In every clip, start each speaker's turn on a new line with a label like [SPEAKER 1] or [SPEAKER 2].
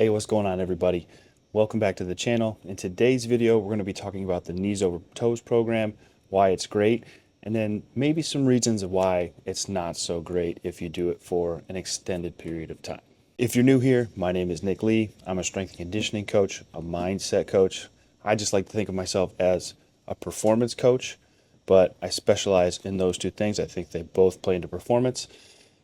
[SPEAKER 1] Hey, what's going on, everybody? Welcome back to the channel. In today's video, we're going to be talking about the Knees Over Toes program, why it's great, and then maybe some reasons of why it's not so great if you do it for an extended period of time. If you're new here, my name is Nick Lee. I'm a strength and conditioning coach, a mindset coach. I just like to think of myself as a performance coach, but I specialize in those two things. I think they both play into performance.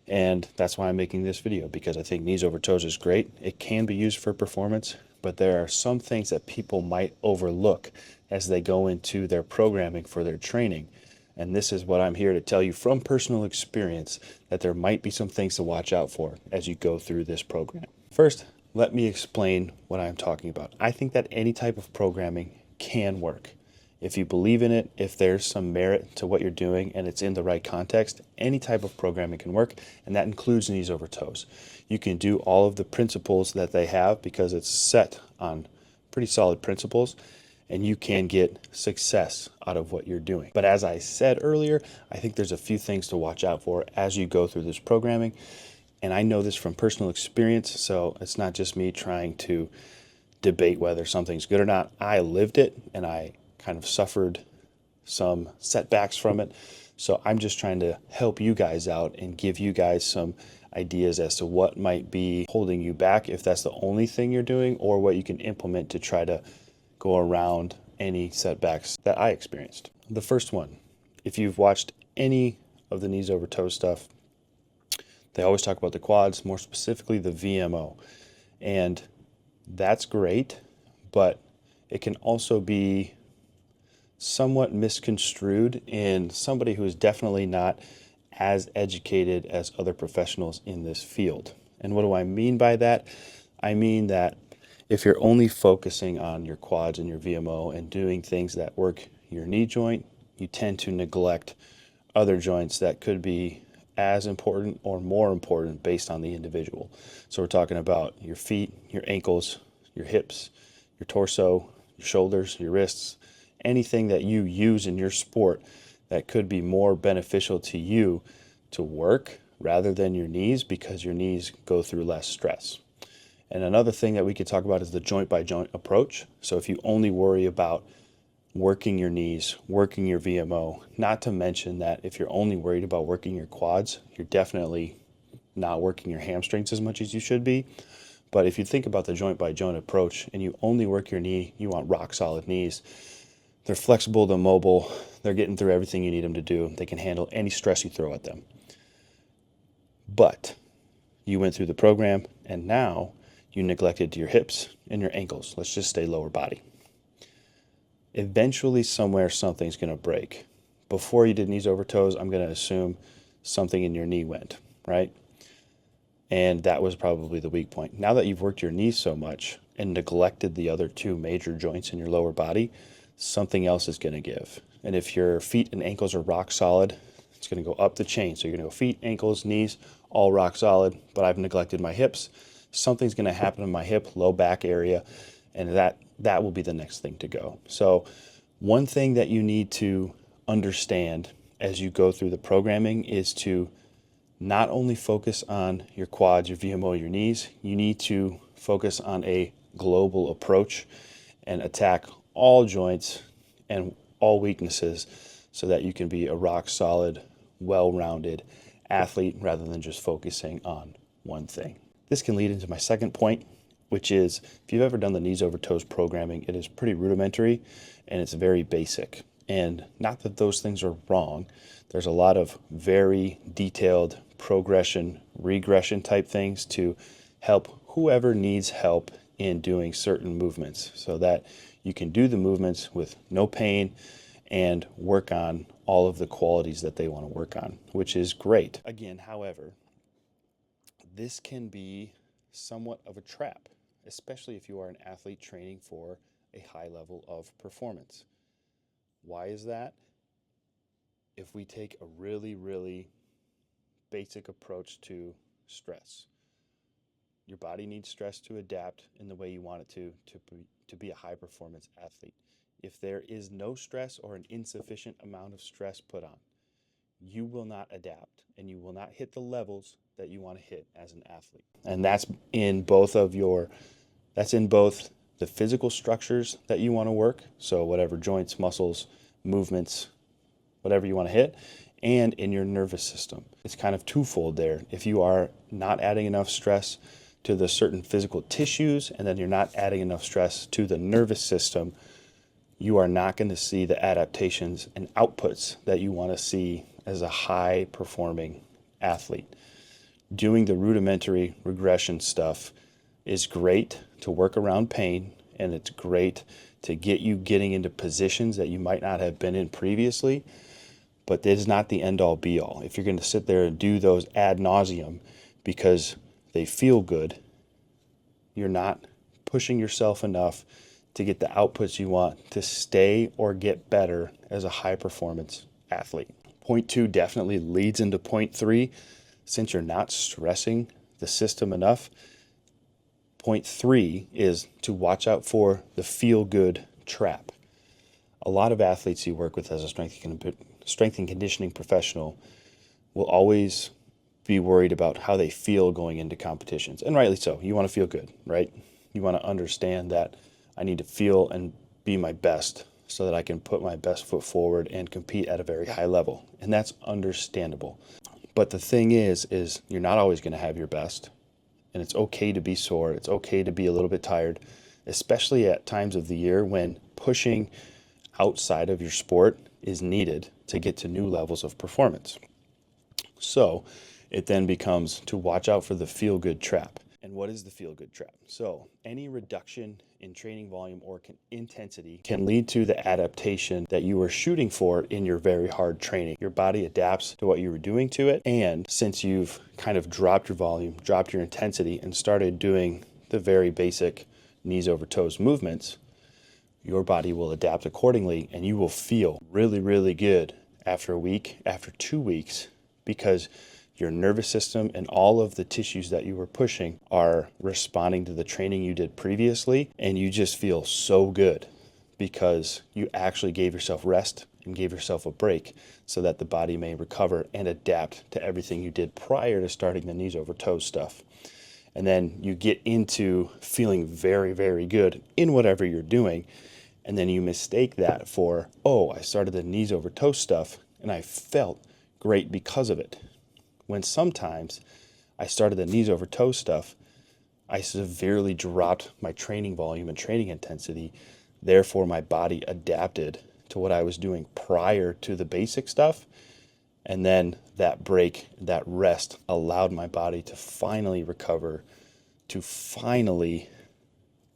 [SPEAKER 1] And that's why I'm making this video, because I think Knees Over Toes is great. It can be used for performance, but there are some things that people might overlook as they go into their programming for their training. And this is what I'm here to tell you from personal experience, that there might be some things to watch out for as you go through this program. First, let me explain what I'm talking about. I think that any type of programming can work. If you believe in it, if there's some merit to what you're doing and it's in the right context, any type of programming can work, and that includes Knees Over Toes. You can do all of the principles that they have because it's set on pretty solid principles, and you can get success out of what you're doing. But as I said earlier, I think there's a few things to watch out for as you go through this programming, and I know this from personal experience, so it's not just me trying to debate whether something's good or not. I lived it, and I kind of suffered some setbacks from it. So I'm just trying to help you guys out and give you guys some ideas as to what might be holding you back, if that's the only thing you're doing, or what you can implement to try to go around any setbacks that I experienced. The first one, if you've watched any of the Knees Over Toes stuff, they always talk about the quads, more specifically the VMO. And that's great, but it can also be somewhat misconstrued in somebody who is definitely not as educated as other professionals in this field. And what do I mean by that? I mean that if you're only focusing on your quads and your VMO and doing things that work your knee joint, you tend to neglect other joints that could be as important or more important based on the individual. So we're talking about your feet, your ankles, your hips, your torso, your shoulders, your wrists, anything that you use in your sport that could be more beneficial to you to work rather than your knees, because your knees go through less stress. And another thing that we could talk about is the joint by joint approach. So if you only worry about working your knees, working your VMO, not to mention that if you're only worried about working your quads, you're definitely not working your hamstrings as much as you should be. But if you think about the joint by joint approach and you only work your knee, you want rock solid knees. They're flexible, they're mobile, they're getting through everything you need them to do. They can handle any stress you throw at them. But you went through the program and now you neglected your hips and your ankles. Let's just stay lower body. Eventually, somewhere, something's going to break. Before you did Knees Over Toes, I'm going to assume something in your knee went, right? And that was probably the weak point. Now that you've worked your knees so much and neglected the other two major joints in your lower body, something else is going to give. And if your feet and ankles are rock solid, it's going to go up the chain. So you're going to go feet, ankles, knees, all rock solid, but I've neglected my hips. Something's going to happen in my hip, low back area, and that will be the next thing to go. So one thing that you need to understand as you go through the programming is to not only focus on your quads, your VMO, your knees, you need to focus on a global approach and attack all joints and all weaknesses so that you can be a rock solid, well-rounded athlete rather than just focusing on one thing. This can lead into my second point, which is if you've ever done the Knees Over Toes programming, it is pretty rudimentary and it's very basic. And not that those things are wrong. There's a lot of very detailed progression, regression type things to help whoever needs help in doing certain movements so that you can do the movements with no pain and work on all of the qualities that they want to work on, which is great. Again, however, this can be somewhat of a trap, especially if you are an athlete training for a high level of performance. Why is that? If we take a really, really basic approach to stress, your body needs stress to adapt in the way you want it to be a high performance athlete. If there is no stress or an insufficient amount of stress put on, you will not adapt and you will not hit the levels that you want to hit as an athlete. And that's in both of your That's in both the physical structures that you want to work, so whatever joints, muscles, movements, whatever you want to hit, and in your nervous system. It's kind of twofold there. If you are not adding enough stress to the certain physical tissues, and then you're not adding enough stress to the nervous system, you are not going to see the adaptations and outputs that you want to see as a high performing athlete. Doing the rudimentary regression stuff is great to work around pain, and it's great to get you getting into positions that you might not have been in previously, but it is not the end all be all. If you're going to sit there and do those ad nauseum because they feel good, you're not pushing yourself enough to get the outputs you want to stay or get better as a high performance athlete. Point 2 definitely leads into point 3. Since you're not stressing the system enough, point 3 is to watch out for the feel good trap. A lot of athletes you work with as a strength and conditioning professional will always be worried about how they feel going into competitions, and rightly so. You want to feel good, right? You want to understand that I need to feel and be my best so that I can put my best foot forward and compete at a very high level, and that's understandable. But the thing is you're not always going to have your best, and it's okay to be sore. It's okay to be a little bit tired, especially at times of the year when pushing outside of your sport is needed to get to new levels of performance. So it then becomes to watch out for the feel-good trap. And what is the feel-good trap? So any reduction in training volume or intensity can lead to the adaptation that you were shooting for in your very hard training. Your body adapts to what you were doing to it. And since you've kind of dropped your volume, dropped your intensity, and started doing the very basic knees over toes movements, your body will adapt accordingly, and you will feel really, really good after a week, after 2 weeks, because your nervous system and all of the tissues that you were pushing are responding to the training you did previously, and you just feel so good because you actually gave yourself rest and gave yourself a break so that the body may recover and adapt to everything you did prior to starting the knees over toes stuff. And then you get into feeling very, very good in whatever you're doing, and then you mistake that for, oh, I started the knees over toes stuff and I felt great because of it. When sometimes I started the knees over toes stuff, I severely dropped my training volume and training intensity. Therefore, my body adapted to what I was doing prior to the basic stuff. And then that break, that rest allowed my body to finally recover, to finally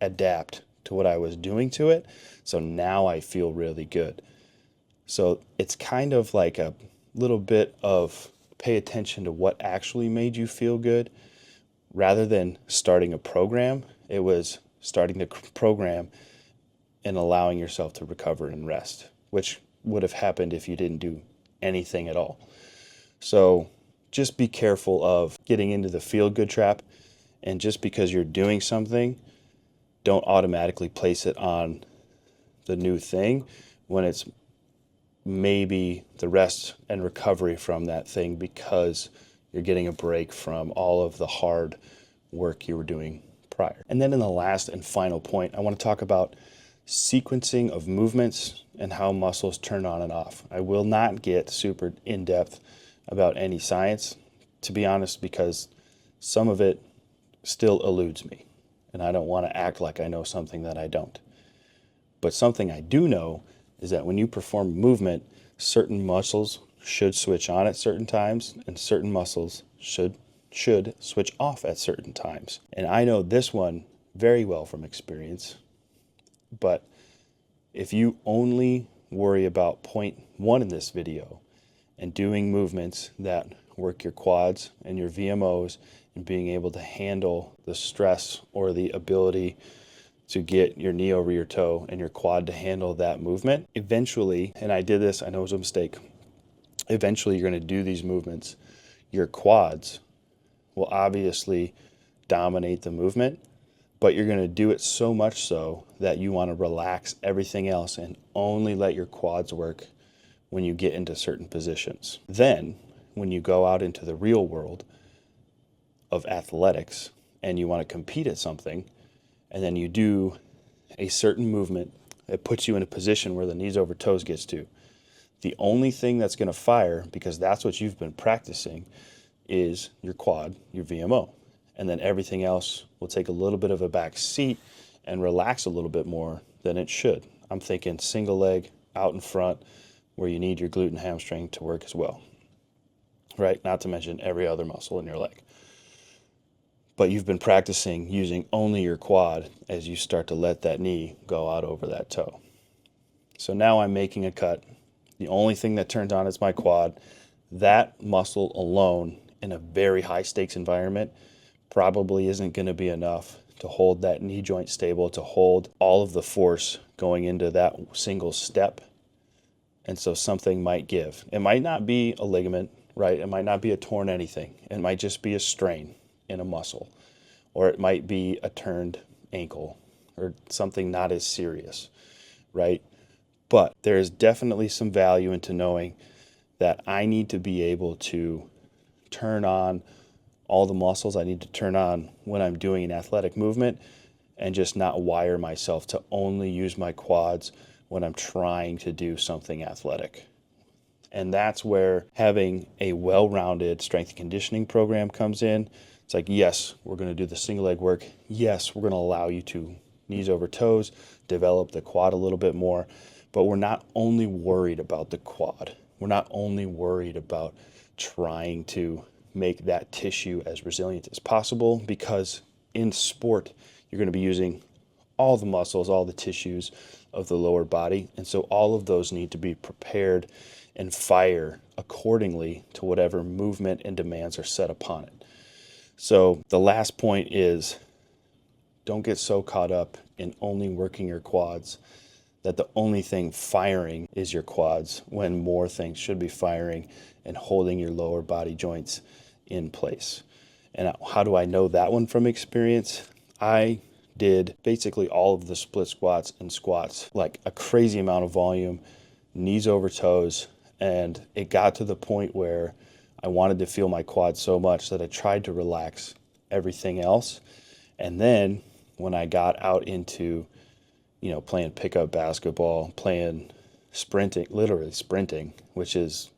[SPEAKER 1] adapt to what I was doing to it. So now I feel really good. So it's kind of like a little bit of pay attention to what actually made you feel good. Rather than starting a program, it was starting the program and allowing yourself to recover and rest, which would have happened if you didn't do anything at all. So just be careful of getting into the feel-good trap, and just because you're doing something, don't automatically place it on the new thing when it's maybe the rest and recovery from that thing because you're getting a break from all of the hard work you were doing prior. And then in the last and final point, I want to talk about sequencing of movements and how muscles turn on and off. I will not get super in-depth about any science, to be honest, because some of it still eludes me, and I don't want to act like I know something that I don't. But something I do know is that when you perform a movement, certain muscles should switch on at certain times, and certain muscles should switch off at certain times. And I know this one very well from experience, but if you only worry about point 1 in this video and doing movements that work your quads and your VMOs and being able to handle the stress or the ability to get your knee over your toe and your quad to handle that movement, eventually, and I did this, I know it was a mistake, eventually you're going to do these movements. Your quads will obviously dominate the movement, but you're going to do it so much so that you want to relax everything else and only let your quads work when you get into certain positions. Then, when you go out into the real world of athletics and you want to compete at something, and then you do a certain movement that puts you in a position where the knees over toes gets to. The only thing that's going to fire, because that's what you've been practicing, is your quad, your VMO. And then everything else will take a little bit of a back seat and relax a little bit more than it should. I'm thinking single leg out in front where you need your glute and hamstring to work as well, right? Not to mention every other muscle in your leg. But you've been practicing using only your quad as you start to let that knee go out over that toe. So now I'm making a cut. The only thing that turns on is my quad. That muscle alone in a very high stakes environment probably isn't going to be enough to hold that knee joint stable, to hold all of the force going into that single step. And so something might give. It might not be a ligament, right? It might not be a torn anything. It might just be a strain in a muscle, or it might be a turned ankle or something not as serious, right? But there is definitely some value into knowing that I need to be able to turn on all the muscles I need to turn on when I'm doing an athletic movement, and just not wire myself to only use my quads when I'm trying to do something athletic. And that's where having a well-rounded strength and conditioning program comes in. It's like, yes, we're going to do the single leg work. Yes, we're going to allow you to knees over toes, develop the quad a little bit more. But we're not only worried about the quad. We're not only worried about trying to make that tissue as resilient as possible, because in sport, you're going to be using all the muscles, all the tissues of the lower body. And so all of those need to be prepared and fire accordingly to whatever movement and demands are set upon it. So the last point is, don't get so caught up in only working your quads that the only thing firing is your quads, when more things should be firing and holding your lower body joints in place. And how do I know that one from experience? I did basically all of the split squats and squats, like a crazy amount of volume, knees over toes, and it got to the point where I wanted to feel my quad so much that I tried to relax everything else. And then when I got out into, playing pickup basketball, playing sprinting, literally sprinting, which is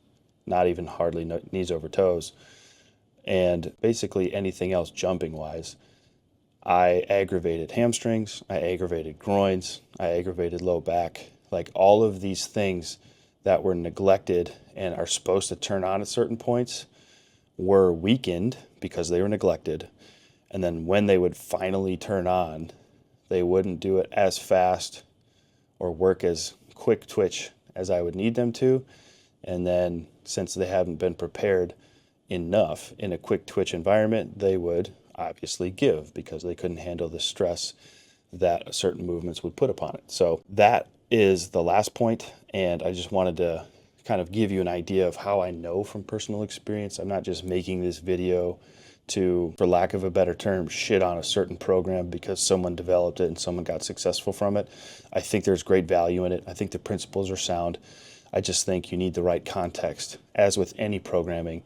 [SPEAKER 1] not even hardly knees over toes, and basically anything else jumping wise, I aggravated hamstrings, I aggravated groins, I aggravated low back, like all of these things that were neglected and are supposed to turn on at certain points were weakened because they were neglected. And then when they would finally turn on, they wouldn't do it as fast or work as quick twitch as I would need them to. And then since they haven't been prepared enough in a quick twitch environment, they would obviously give because they couldn't handle the stress that certain movements would put upon it. So that is the last point, and I just wanted to kind of give you an idea of how I know from personal experience. I'm not just making this video to, for lack of a better term, shit on a certain program because someone developed it and someone got successful from it. I think there's great value in it. I think the principles are sound. I just think you need the right context, as with any programming,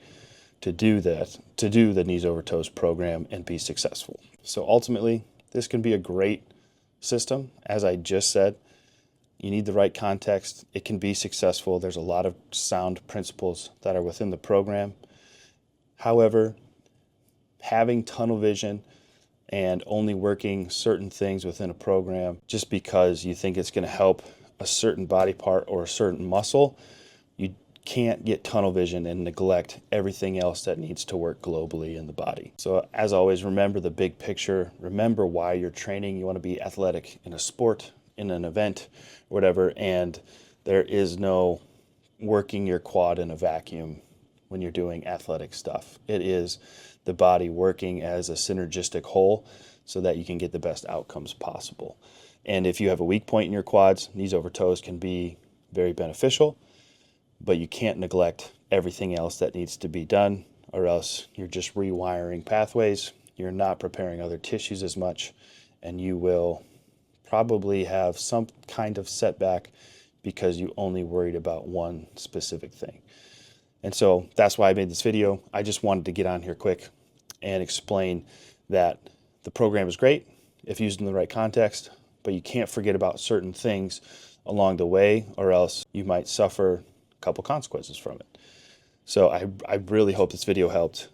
[SPEAKER 1] to do that, to do the knees over toes program and be successful. So ultimately, this can be a great system. As I just said, you need the right context. It can be successful. There's a lot of sound principles that are within the program. However, having tunnel vision and only working certain things within a program just because you think it's going to help a certain body part or a certain muscle, you can't get tunnel vision and neglect everything else that needs to work globally in the body. So as always, remember the big picture. Remember why you're training. You want to be athletic in a sport, in an event, whatever, and there is no working your quad in a vacuum when you're doing athletic stuff. It is the body working as a synergistic whole so that you can get the best outcomes possible. And if you have a weak point in your quads, knees over toes can be very beneficial, but you can't neglect everything else that needs to be done, or else you're just rewiring pathways. You're not preparing other tissues as much, and you will probably have some kind of setback because you only worried about one specific thing. And so that's why I made this video. I just wanted to get on here quick and explain that the program is great. if used in the right context, but you can't forget about certain things along the way, or else you might suffer a couple consequences from it. So I really hope this video helped.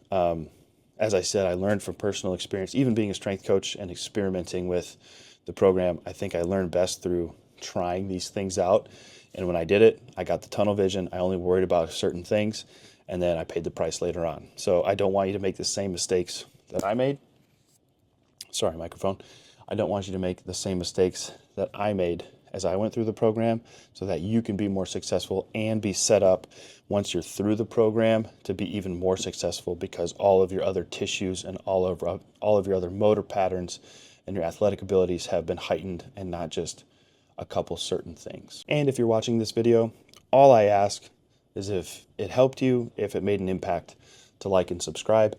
[SPEAKER 1] As I said, I learned from personal experience, even being a strength coach and experimenting with the program. I think I learned best through trying these things out. And when I did it, I got the tunnel vision. I only worried about certain things, and then I paid the price later on. So I don't want you to make the same mistakes that I made. Sorry, microphone. I don't want you to make the same mistakes that I made as I went through the program, so that you can be more successful and be set up once you're through the program to be even more successful, because all of your other tissues and all of your other motor patterns and your athletic abilities have been heightened, and not just a couple certain things. And if you're watching this video, all I ask is, if it helped you, if it made an impact, to like and subscribe.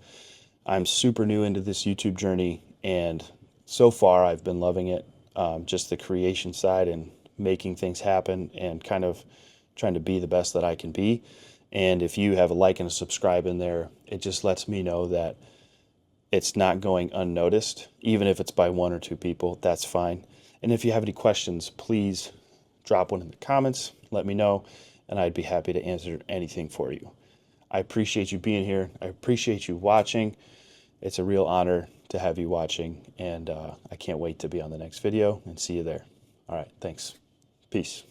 [SPEAKER 1] I'm super new into this YouTube journey, and so far I've been loving it. Just the creation side and making things happen and kind of trying to be the best that I can be. And if you have a like and a subscribe in there, it just lets me know that it's not going unnoticed. Even if it's by 1 or 2 people, that's fine. And if you have any questions, please drop one in the comments, let me know, and I'd be happy to answer anything for you. I appreciate you being here. I appreciate you watching. It's a real honor to have you watching, and I can't wait to be on the next video and see you there. All right, thanks. Peace.